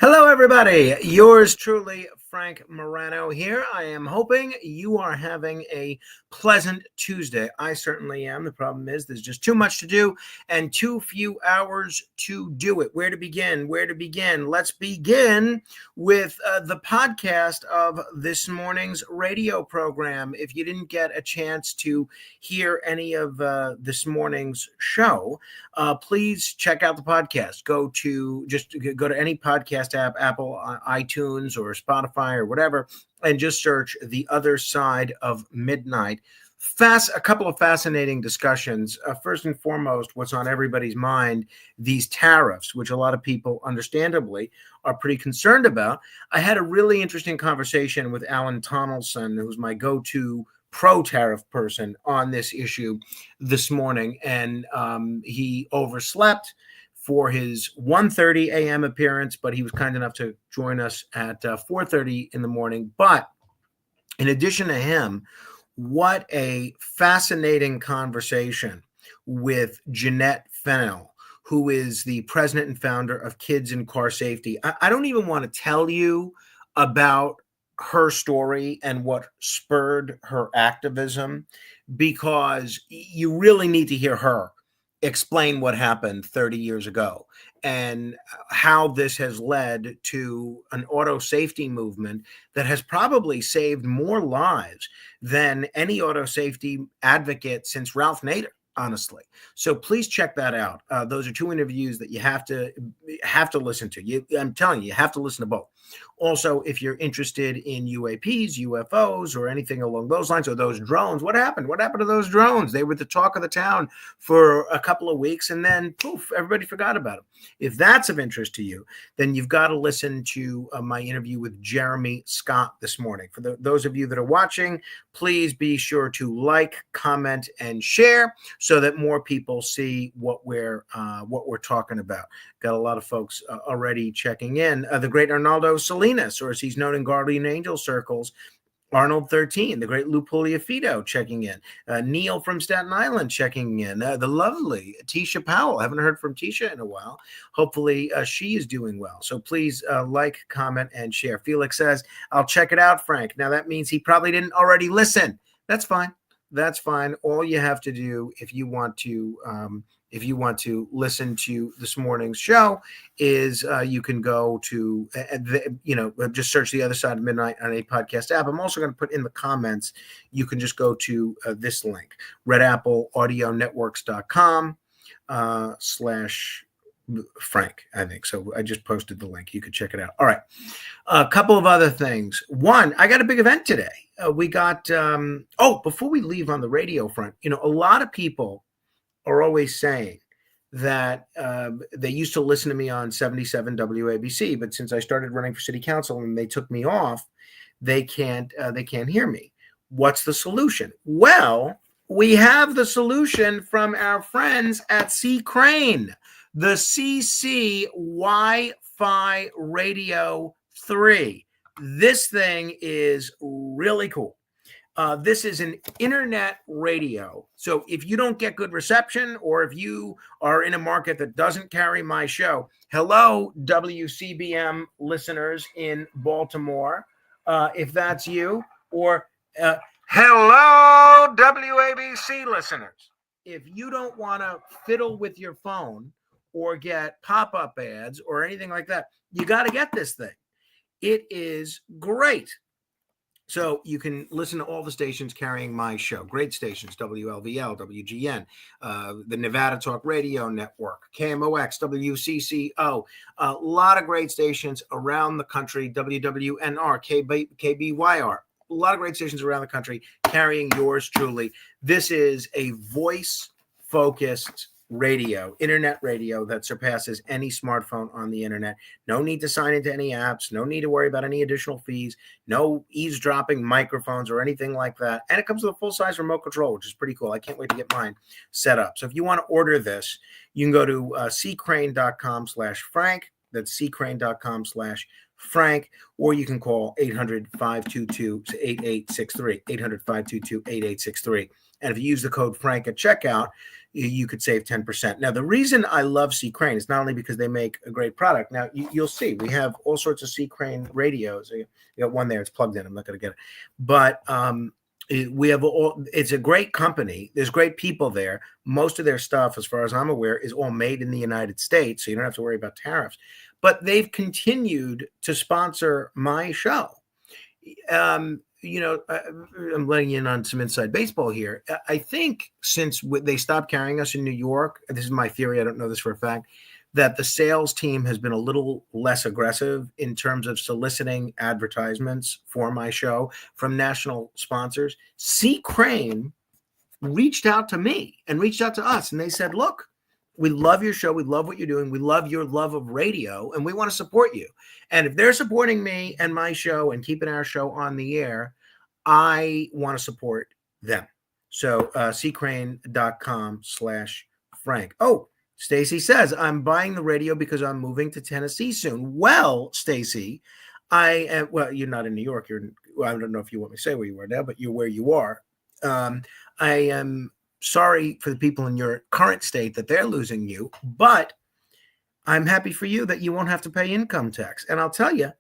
Hello, everybody. Yours truly, Frank Morano here. I am hoping you are having a pleasant Tuesday. I certainly am. The problem is there's just too much to do and too few hours to do it. Where to begin? Where to begin? Let's begin with the podcast of this morning's radio program. If you didn't get a chance to hear any of this morning's show, please check out the podcast. Go to any podcast app, Apple, iTunes, or Spotify, or whatever, and just search The Other Side of Midnight. A couple of fascinating discussions. First and foremost, what's on everybody's mind, these tariffs, which a lot of people understandably are pretty concerned about. I had a really interesting conversation with Alan Tonelson, who's my go-to pro-tariff person on this issue this morning, and he overslept for his 1:30 a.m. appearance, but he was kind enough to join us at 4:30 in the morning. But in addition to him, what a fascinating conversation with Jeanette Fennell, who is the president and founder of Kids in Car Safety. I don't even want to tell you about her story and what spurred her activism, because you really need to hear her explain what happened 30 years ago and how this has led to an auto safety movement that has probably saved more lives than any auto safety advocate since Ralph Nader, honestly. So please check that out. Those are two interviews that you have to listen to. I'm telling you, you have to listen to both. Also, if you're interested in UAPs, UFOs, or anything along those lines, or those drones, what happened? What happened to those drones? They were the talk of the town for a couple of weeks, and then poof, everybody forgot about them. If that's of interest to you, then you've got to listen to my interview with Jeremy Scott this morning. For those of you that are watching, please be sure to like, comment, and share so that more people see what we're talking about. Got a lot of folks already checking in. The great Arnaldo Salinas, or as he's known in Guardian Angel circles, Arnold 13, the great Lou Pugliafido checking in. Neil from Staten Island checking in. The lovely Tisha Powell. Haven't heard from Tisha in a while. Hopefully she is doing well. So please like, comment, and share. Felix says, I'll check it out, Frank. Now that means he probably didn't already listen. That's fine. That's fine. All you have to do if you want to listen to this morning's show is you can go to, just search The Other Side of Midnight on a podcast app. I'm also going to put in the comments, you can just go to this link, redappleaudionetworks.com / Frank, I think. So I just posted the link. You can check it out. All right. A couple of other things. One, I got a big event today. We got, before we leave on the radio front, a lot of people are always saying that they used to listen to me on 77 WABC, but since I started running for city council and they took me off, they can't hear me. What's the solution? Well, we have the solution from our friends at C. Crane, the CC Wi-Fi Radio 3. This thing is really cool. This is an internet radio. So if you don't get good reception, or if you are in a market that doesn't carry my show, hello, WCBM listeners in Baltimore, if that's you, or hello, WABC listeners. If you don't want to fiddle with your phone or get pop-up ads or anything like that, you got to get this thing. It is great. So you can listen to all the stations carrying my show. Great stations: WLVL, WGN, the Nevada Talk Radio Network, KMOX, WCCO. A lot of great stations around the country, WWNR, KBYR. A lot of great stations around the country carrying yours truly. This is a voice-focused radio, internet radio that surpasses any smartphone on the internet. No need to sign into any apps. No need to worry about any additional fees. No eavesdropping microphones or anything like that. And it comes with a full-size remote control, which is pretty cool. I can't wait to get mine set up. So if you want to order this, you can go to ccrane.com/Frank. That's ccrane.com/Frank, or you can call 800-522-8863, 800-522-8863. And if you use the code Frank at checkout, you could save 10%. Now, the reason I love C. Crane is not only because they make a great product. Now, you'll see we have all sorts of C. Crane radios. You got one there; it's plugged in. I'm not going to get it, but we have all. It's a great company. There's great people there. Most of their stuff, as far as I'm aware, is all made in the United States, so you don't have to worry about tariffs. But they've continued to sponsor my show. I'm letting you in on some inside baseball here. I think since they stopped carrying us in New York, this is my theory, I don't know this for a fact, that the sales team has been a little less aggressive in terms of soliciting advertisements for my show from national sponsors. C. Crane reached out to me and reached out to us, and they said, look, we love your show. We love what you're doing. We love your love of radio, and we want to support you. And if they're supporting me and my show and keeping our show on the air, I want to support them. So ccrane.com/Frank. Oh, Stacy says, I'm buying the radio because I'm moving to Tennessee soon. Well, Stacy, I am, well, you're not in New York. I don't know if you want me to say where you are now, but you're where you are. I am sorry for the people in your current state that they're losing you, but I'm happy for you that you won't have to pay income tax. And I'll tell you,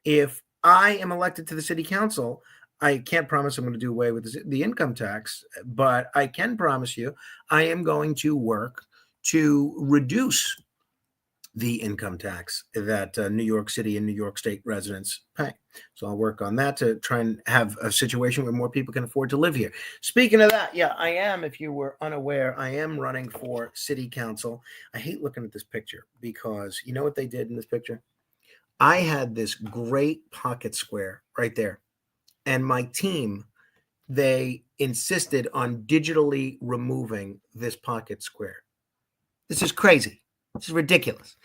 if I am elected to the city council, I can't promise I'm going to do away with the income tax, but I can promise you I am going to work to reduce the income tax that New York City and New York State residents pay. So I'll work on that to try and have a situation where more people can afford to live here. Speaking of that, yeah, I am, if you were unaware, I am running for city council. I hate looking at this picture because you know what they did in this picture? I had this great pocket square right there. And my team, they insisted on digitally removing this pocket square. This is crazy. This is ridiculous.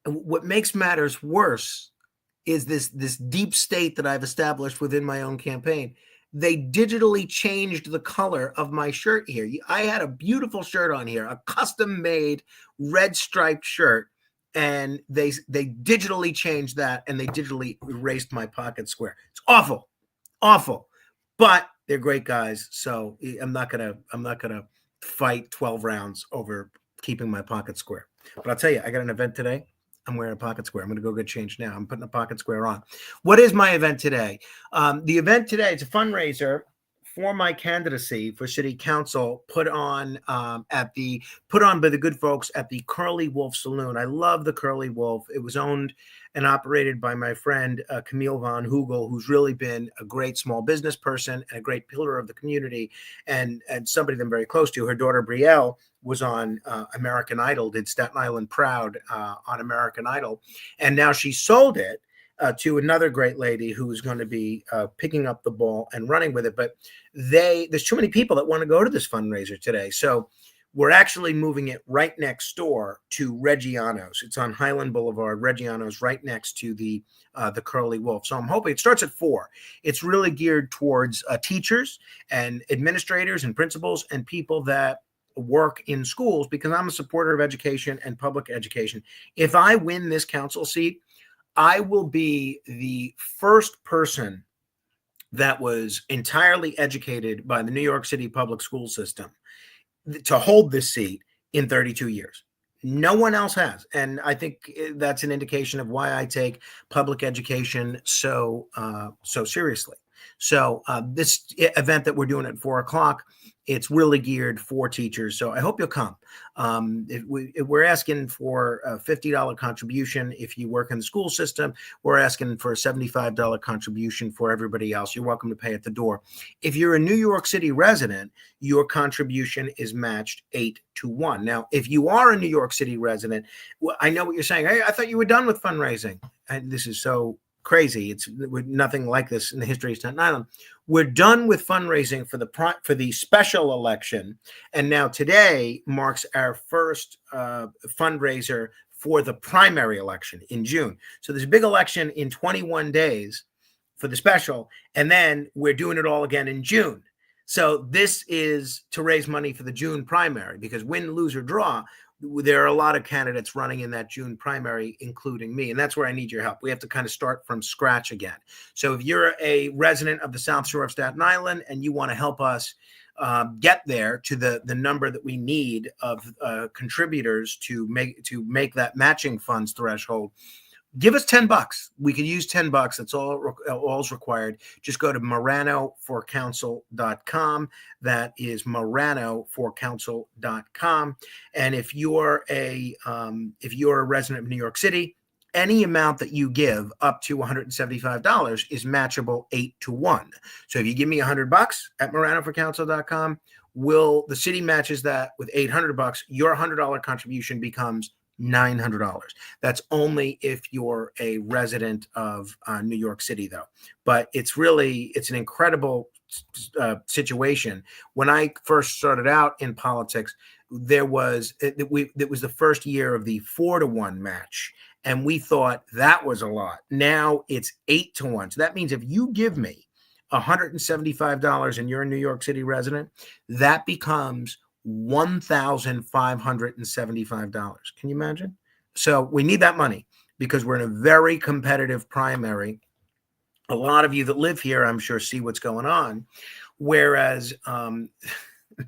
And what makes matters worse is this deep state that I've established within my own campaign. They digitally changed the color of my shirt here. I had a beautiful shirt on here, a custom-made red striped shirt, and they digitally changed that, and they digitally erased my pocket square. It's awful, awful. But they're great guys, so I'm not gonna fight 12 rounds over keeping my pocket square. But I'll tell you, I got an event today. I'm wearing a pocket square. I'm going to go get changed now. I'm putting a pocket square on. What is my event today? The event today, it's a fundraiser for my candidacy for city council put on by the good folks at the Curly Wolf Saloon. I love the Curly Wolf. It was owned and operated by my friend Camille Von Hugel, who's really been a great small business person and a great pillar of the community, and somebody that I'm very close to. Her daughter Brielle was on American Idol, did Staten Island Proud on American Idol, and now she sold it to another great lady who is going to be picking up the ball and running with it. But there's too many people that want to go to this fundraiser today. So we're actually moving it right next door to Reggiano's. It's on Highland Boulevard. Reggiano's right next to the Curly Wolf. So I'm hoping it starts at 4. It's really geared towards teachers and administrators and principals and people that work in schools, because I'm a supporter of education and public education. If I win this council seat, I will be the first person that was entirely educated by the New York City public school system to hold this seat in 32 years. No one else has. And I think that's an indication of why I take public education so seriously. So this event that we're doing at 4:00, it's really geared for teachers. So I hope you'll come. We're asking for a $50 contribution if you work in the school system. We're asking for a $75 contribution for everybody else. You're welcome to pay at the door. If you're a New York City resident, your contribution is matched 8-1. Now, if you are a New York City resident, well, I know what you're saying. Hey, I thought you were done with fundraising. And this is so crazy. It's nothing like this in the history of Staten Island. We're done with fundraising for the special election, and now today marks our first fundraiser for the primary election in June. So there's a big election in 21 days for the special, and then we're doing it all again in June. So this is to raise money for the June primary, because win, lose, or draw, there are a lot of candidates running in that June primary, including me. And that's where I need your help. We have to kind of start from scratch again. So if you're a resident of the South Shore of Staten Island and you want to help us get there to the number that we need of contributors to make that matching funds threshold, give us $10. We could use $10. That's all's required. Just go to MoranoForCouncil.com. That is MoranoForCouncil.com. And if you're a resident of New York City, any amount that you give up to $175 is matchable 8-1. So if you give me $100 at MoranoForCouncil.com, the city matches that with $800. Your $100 contribution becomes $900. That's only if you're a resident of New York City, though. But it's an incredible situation. When I first started out in politics, it was the first year of the 4-1 match, and we thought that was a lot. Now it's 8-1. So that means if you give me $175 and you're a New York City resident, that becomes $1,575. Can you imagine? So we need that money because we're in a very competitive primary. A lot of you that live here, I'm sure, see what's going on. Whereas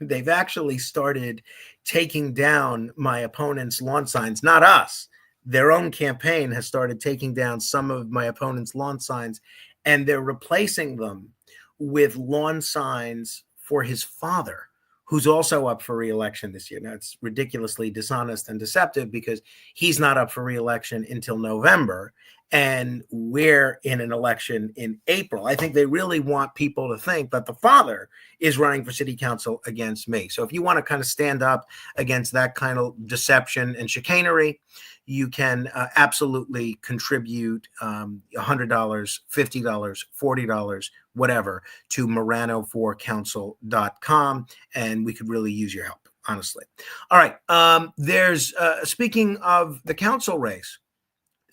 they've actually started taking down my opponent's lawn signs, not us. Their own campaign has started taking down some of my opponent's lawn signs, and they're replacing them with lawn signs for his father, who's also up for re-election this year. Now, it's ridiculously dishonest and deceptive because he's not up for re-election until November, and we're in an election in April. I think they really want people to think that the father is running for city council against me. So if you want to kind of stand up against that kind of deception and chicanery, you can absolutely contribute $100, $50, $40, whatever, to MoranoForCouncil.com, and we could really use your help, honestly. All right. There's speaking of the council race,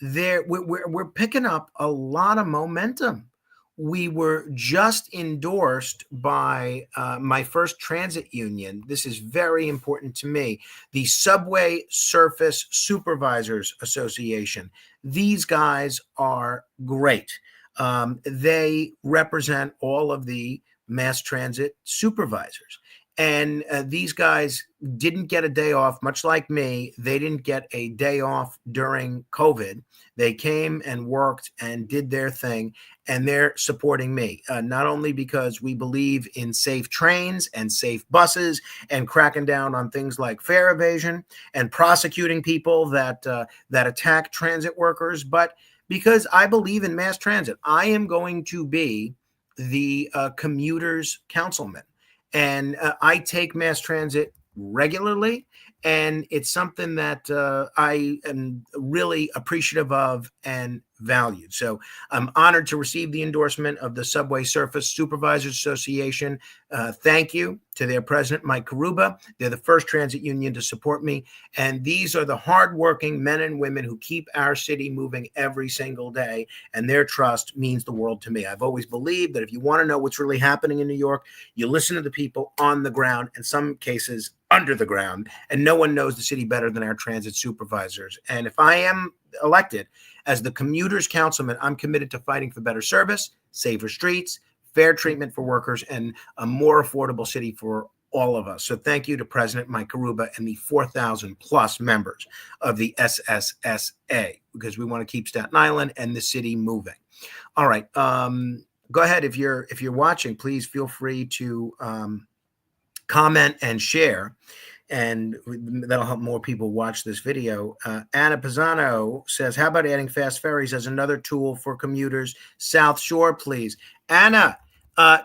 we're picking up a lot of momentum. We were just endorsed by my first transit union. This is very important to me. The Subway Surface Supervisors Association. These guys are great. They represent all of the mass transit supervisors. And these guys didn't get a day off, much like me. They didn't get a day off during COVID. They came and worked and did their thing, and they're supporting me, not only because we believe in safe trains and safe buses and cracking down on things like fare evasion and prosecuting people that attack transit workers, but because I believe in mass transit. I am going to be the commuters' councilman. And I take mass transit regularly, and it's something that I am really appreciative of and valued. So I'm honored to receive the endorsement of the Subway Surface Supervisors Association. Thank you to their president, Mike Karuba. They're the first transit union to support me. And these are the hardworking men and women who keep our city moving every single day. And their trust means the world to me. I've always believed that if you want to know what's really happening in New York, you listen to the people on the ground, in some cases under the ground. And no one knows the city better than our transit supervisors. And if I am elected as the commuters councilman, I'm committed to fighting for better service, safer streets, fair treatment for workers, and a more affordable city for all of us. So thank you to President Mike Karuba and the 4,000 plus members of the SSSA, because we want to keep Staten Island and the city moving. All right. Go ahead. If you're watching, please feel free to comment and share, and that'll help more people watch this video. Anna Pisano says, how about adding fast ferries as another tool for commuters South Shore, please? Anna,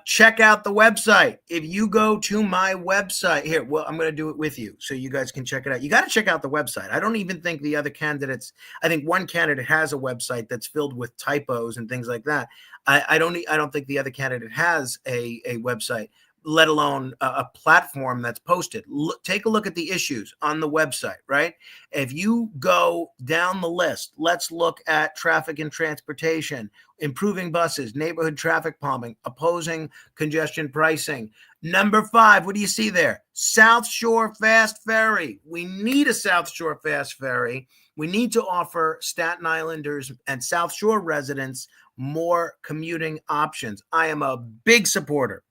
check out the website. If you go to my website here, well, I'm going to do it with you so you guys can check it out. You got to check out the website. I don't even think the other candidates, I think one candidate has a website that's filled with typos and things like that. I don't think the other candidate has a website, let alone a platform that's posted. Take a look at the issues on the website, right? If you go down the list, let's look at traffic and transportation, improving buses, neighborhood traffic calming, opposing congestion pricing. Number 5, what do you see there? South Shore Fast Ferry. We need a South Shore Fast Ferry. We need to offer Staten Islanders and South Shore residents more commuting options. I am a big supporter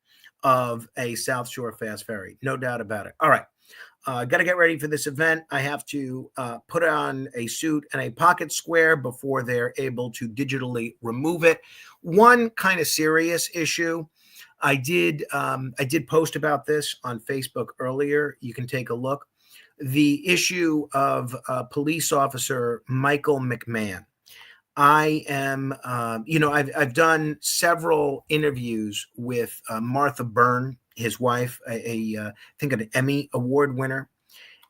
of a South Shore fast ferry. No doubt about it. All right. Got to get ready for this event. I have to put on a suit and a pocket square before they're able to digitally remove it. One kind of serious issue. I did post about this on Facebook earlier. You can take a look. The issue of police officer Michael McMahon. I am, I've done several interviews with Martha Byrne, his wife, I think an Emmy Award winner,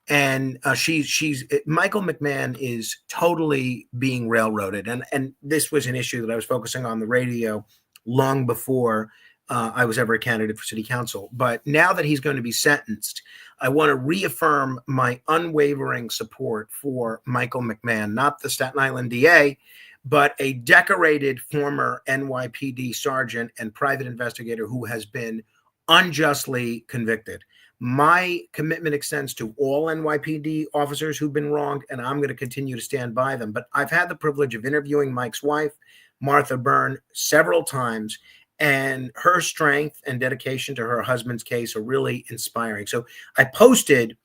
and she's Michael McMahon is totally being railroaded, and this was an issue that I was focusing on the radio long before I was ever a candidate for city council. But now that he's going to be sentenced, I want to reaffirm my unwavering support for Michael McMahon, not the Staten Island DA, but a decorated former NYPD sergeant and private investigator who has been unjustly convicted. My commitment extends to all NYPD officers who've been wronged, and I'm going to continue to stand by them. But I've had the privilege of interviewing Mike's wife, Martha Byrne, several times, and her strength and dedication to her husband's case are really inspiring. So I posted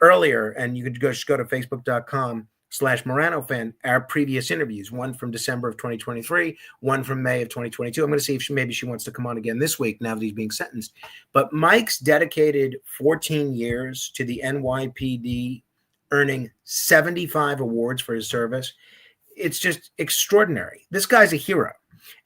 earlier, and you could just go to facebook.com/Morano fan, our previous interviews, one from December of 2023, one from May of 2022. I'm going to see if maybe she wants to come on again this week now that he's being sentenced. But Mike's dedicated 14 years to the NYPD, earning 75 awards for his service. It's just extraordinary. This guy's a hero.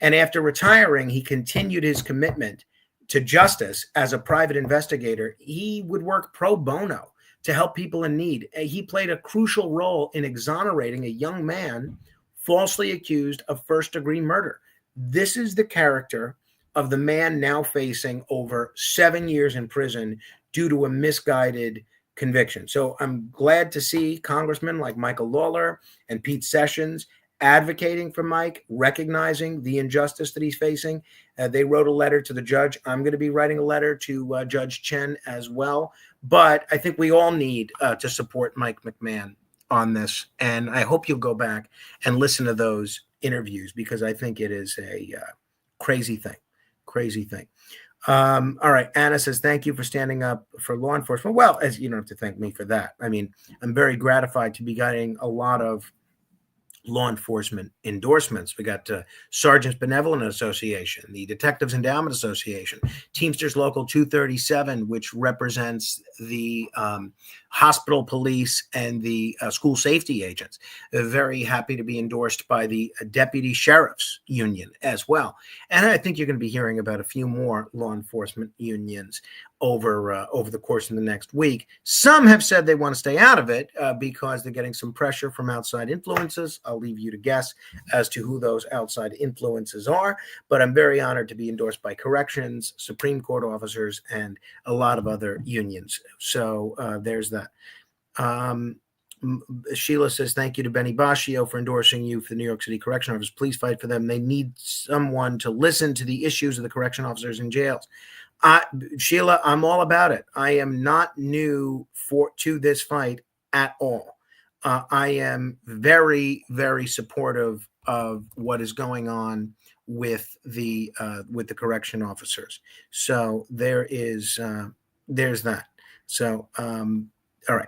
And after retiring, he continued his commitment to justice as a private investigator. He would work pro bono to help people in need. He played a crucial role in exonerating a young man falsely accused of first-degree murder. This is the character of the man now facing over 7 years in prison due to a misguided conviction. So I'm glad to see congressmen like Michael Lawler and Pete Sessions advocating for Mike, recognizing the injustice that he's facing. They wrote a letter to the judge. I'm going to be writing a letter to Judge Chen as well. But I think we all need to support Mike McMahon on this. And I hope you'll go back and listen to those interviews, because I think it is a crazy thing. All right. Anna says, thank you for standing up for law enforcement. Well, as you don't have to thank me for that. I mean, I'm very gratified to be getting a lot of law enforcement endorsements. We got Sergeants Benevolent Association, the Detectives Endowment Association, Teamsters Local 237, which represents the hospital police and the school safety agents. They're very happy to be endorsed by the Deputy Sheriff's Union as well. And I think you're going to be hearing about a few more law enforcement unions over the course of the next week. Some have said they want to stay out of it because they're getting some pressure from outside influences. I'll leave you to guess as to who those outside influences are, but I'm very honored to be endorsed by corrections, Supreme Court officers, and a lot of other unions. So there's that. Sheila says, thank you to Benny Bashio for endorsing you for the New York City Correction Officers. Please fight for them. They need someone to listen to the issues of the correction officers in jails. Sheila, I'm all about it. I am not new to this fight at all. I am very, very supportive of what is going on with the correction officers. So there's that. So all right.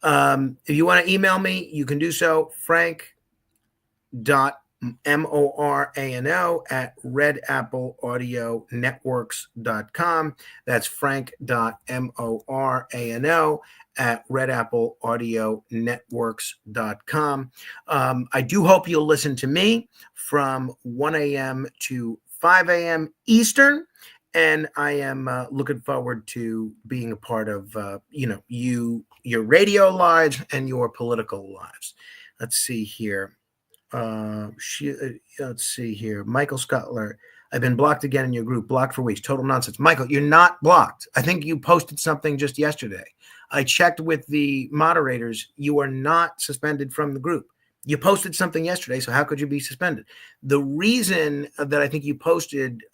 If you want to email me, you can do so. frank.morano@redappleaudionetworks.com. That's frank.morano@redappleaudionetworks.com. I do hope you'll listen to me from 1 a.m. to 5 a.m. Eastern. And I am looking forward to being a part of, your radio lives and your political lives. Let's see here. Let's see here. Michael Scuttler, I've been blocked again in your group. Blocked for weeks. Total nonsense. Michael, you're not blocked. I think you posted something just yesterday. I checked with the moderators. You are not suspended from the group. You posted something yesterday, so how could you be suspended? The reason that I think you posted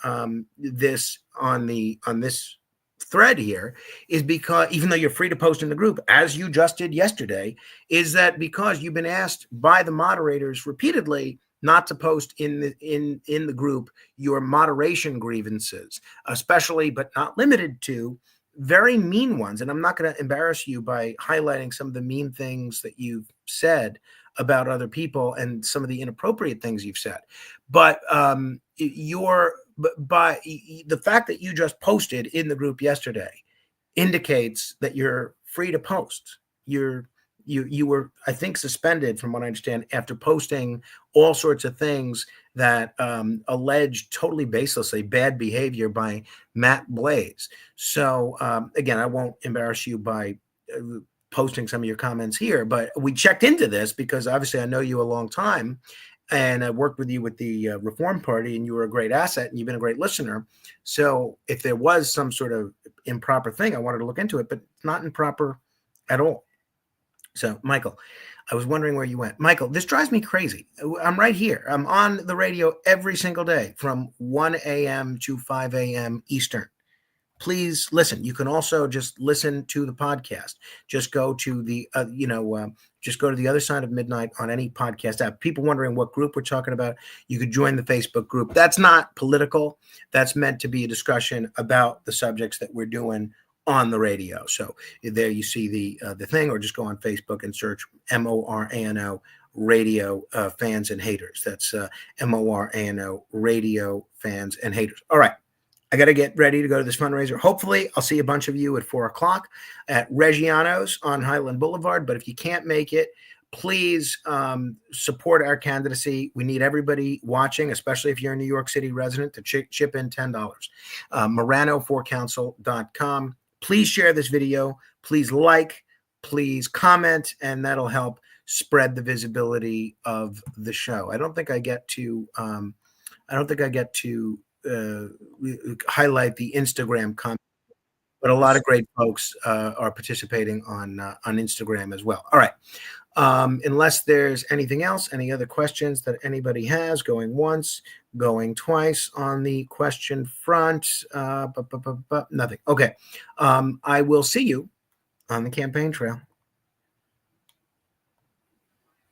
this on this thread here is because, even though you're free to post in the group, as you just did yesterday, is that because you've been asked by the moderators repeatedly not to post in the group your moderation grievances, especially but not limited to very mean ones. And I'm not going to embarrass you by highlighting some of the mean things that you've said about other people and some of the inappropriate things you've said. But by the fact that you just posted in the group yesterday indicates that you're free to post. You were, I think, suspended, from what I understand, after posting all sorts of things that alleged totally baselessly bad behavior by Matt Blaze. So again, I won't embarrass you by posting some of your comments here, but we checked into this because obviously I know you a long time, and I worked with you with the Reform Party, and you were a great asset, and you've been a great listener. So if there was some sort of improper thing, I wanted to look into it, but it's not improper at all. So, Michael, I was wondering where you went. Michael, this drives me crazy. I'm right here. I'm on the radio every single day from 1 a.m. to 5 a.m. Eastern. Please listen. You can also just listen to the podcast. Just go to the, just go to the other side of midnight on any podcast app. People wondering what group we're talking about, you could join the Facebook group. That's not political. That's meant to be a discussion about the subjects that we're doing on the radio. So there you see the thing, or just go on Facebook and search MORANO Radio Fans and Haters. That's MORANO Radio Fans and Haters. All right. I got to get ready to go to this fundraiser. Hopefully, I'll see a bunch of you at 4 o'clock at Reggiano's on Highland Boulevard. But if you can't make it, please support our candidacy. We need everybody watching, especially if you're a New York City resident, to chip in $10. Morano4council.com. Please share this video. Please like, please comment, and that'll help spread the visibility of the show. I don't think I get to highlight the Instagram comment, but a lot of great folks are participating on Instagram as well. All right. Unless there's anything else, any other questions that anybody has, going once, going twice on the question front, nothing. Okay. I will see you on the campaign trail.